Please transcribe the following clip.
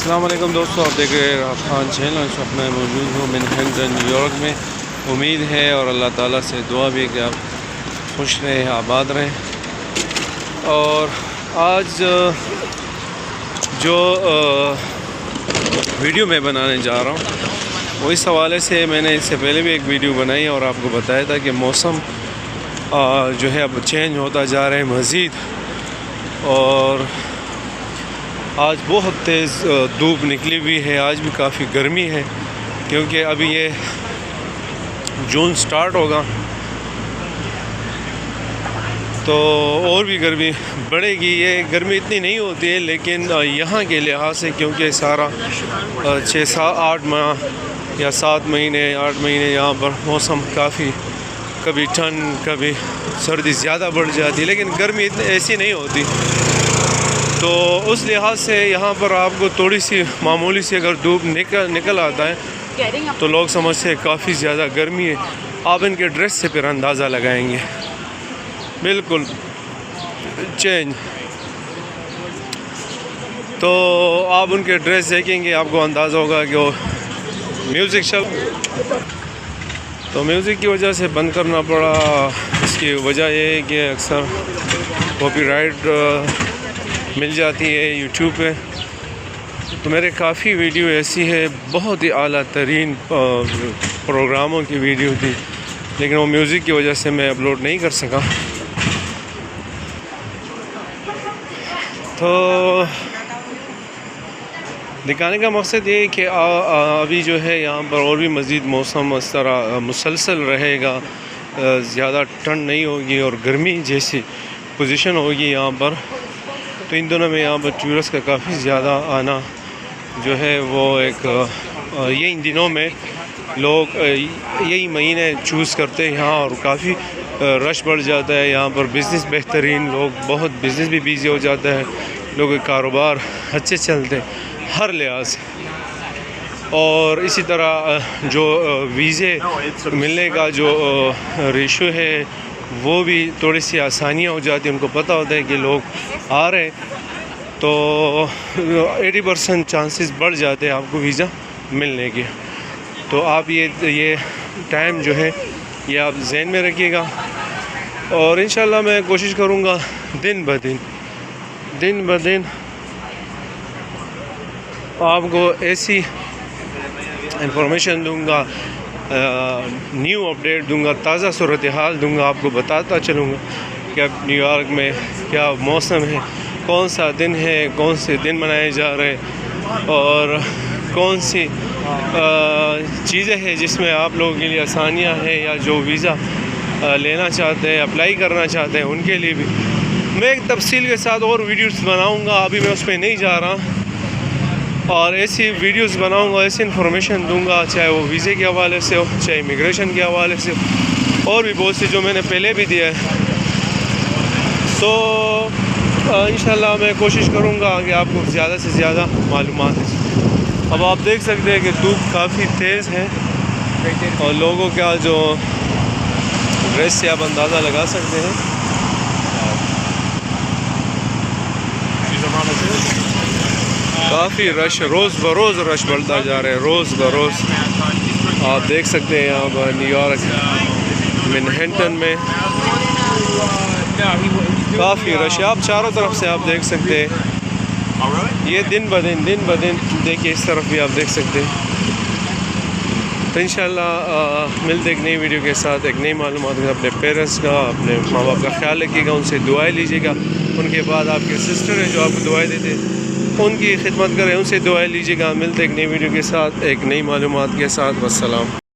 السلام علیکم دوستو، آپ دیکھ رہے ہیں خان چینل. اس وقت میں موجود ہوں مینہٹن نیو یارک میں. امید ہے اور اللہ تعالیٰ سے دعا بھی کہ آپ خوش رہیں، آباد رہیں. اور آج جو ویڈیو میں بنانے جا رہا ہوں وہ اس حوالے سے میں نے اس سے پہلے بھی ایک ویڈیو بنائی اور آپ کو بتایا تھا کہ موسم جو ہے اب چینج ہوتا جا رہا ہے مزید. اور آج بہت تیز دھوپ نکلی ہوئی ہے، آج بھی کافی گرمی ہے کیونکہ ابھی یہ جون سٹارٹ ہوگا تو اور بھی گرمی بڑھے گی. یہ گرمی اتنی نہیں ہوتی ہے لیکن یہاں کے لحاظ سے کیونکہ سارا 6-8 ماہ یا 8 مہینے یہاں پر موسم کافی کبھی ٹھنڈ کبھی سردی زیادہ بڑھ جاتی ہے، لیکن گرمی اتنی ایسی نہیں ہوتی. تو اس لحاظ سے یہاں پر آپ کو تھوڑی سی معمولی سی اگر دھوپ نکل آتا ہے تو لوگ سمجھتے ہیں کافی زیادہ گرمی ہے. آپ ان کے ڈریس سے پھر اندازہ لگائیں گے، بالکل چینج. تو آپ ان کے ڈریس دیکھیں گے، آپ کو اندازہ ہوگا کہ وہ میوزک تو میوزک کی وجہ سے بند کرنا پڑا. اس کی وجہ یہ ہے کہ اکثر کاپی رائٹ مل جاتی ہے یوٹیوب پہ. تو میرے کافی ویڈیو ایسی ہے، بہت ہی اعلیٰ ترین پروگراموں کی ویڈیو تھی، لیکن وہ میوزک کی وجہ سے میں اپلوڈ نہیں کر سکا. تو دکھانے کا مقصد یہ ہے کہ ابھی جو ہے یہاں پر اور بھی مزید موسم اس طرح مسلسل رہے گا، زیادہ ٹھنڈ نہیں ہوگی اور گرمی جیسی پوزیشن ہوگی یہاں پر. تو ان دنوں میں یہاں پر ٹورسٹ کا کافی زیادہ آنا جو ہے وہ ایک یہ ان دنوں میں لوگ یہی مہینے چوز کرتے ہیں یہاں، اور کافی رش بڑھ جاتا ہے یہاں پر. بزنس بہترین، لوگ بہت بزنس بھی بیزی ہو جاتا ہے، لوگوں کے کاروبار اچھے چلتے ہر لحاظ سے. اور اسی طرح جو ویزے ملنے کا جو ریشو ہے وہ بھی تھوڑی سی آسانیاں ہو جاتی ہیں. ان کو پتہ ہوتا ہے کہ لوگ آ رہے تو 80% چانسز بڑھ جاتے ہیں آپ کو ویزا ملنے کے. تو آپ یہ ٹائم جو ہے یہ آپ ذہن میں رکھیے گا. اور انشاءاللہ میں کوشش کروں گا دن بدن آپ کو ایسی انفارمیشن دوں گا، نیو اپڈیٹ دوں گا، تازہ صورتحال دوں گا، آپ کو بتاتا چلوں گا کہ اب نیو یارک میں کیا موسم ہے، کون سا دن ہے، کون سے دن منائے جا رہے اور کون سی چیزیں ہیں جس میں آپ لوگوں کے لیے آسانیاں ہیں، یا جو ویزا لینا چاہتے ہیں، اپلائی کرنا چاہتے ہیں ان کے لیے بھی میں ایک تفصیل کے ساتھ اور ویڈیوز بناؤں گا. ابھی میں اس پہ نہیں جا رہا، اور ایسی ویڈیوز بناؤں گا، ایسی انفارمیشن دوں گا، چاہے وہ ویزے کے حوالے سے ہو، چاہے امیگریشن کے حوالے سے ہو، اور بھی بہت سی جو میں نے پہلے بھی دیا ہے. تو انشاءاللہ میں کوشش کروں گا کہ آپ کو زیادہ سے زیادہ معلومات دیں. اب آپ دیکھ سکتے ہیں کہ دھوپ کافی تیز ہے، اور لوگوں کا جو ڈریس سے آپ اندازہ لگا سکتے ہیں. کافی رش، روز بروز رش بڑھتا جا رہا ہے، روز بروز. آپ دیکھ سکتے ہیں یہاں پر نیو یارک مینہٹن میں کافی رش ہے. آپ چاروں طرف سے آپ دیکھ سکتے ہیں، یہ دن بدن دیکھیے، اس طرف بھی آپ دیکھ سکتے ہیں. تو انشاءاللہ ملتے ایک نئی ویڈیو کے ساتھ، ایک نئی معلومات کا. اپنے پیرنٹس کا، اپنے ماں باپ کا خیال رکھیے گا، ان سے دعائیں لیجیے گا. ان کے بعد آپ کے سسٹر ہیں جو آپ کو دعائیں دیتے، ان کی خدمت کریں، ان سے دعائیں لیجیے گا. ملتے ایک نئی ویڈیو کے ساتھ، ایک نئی معلومات کے ساتھ. والسلام.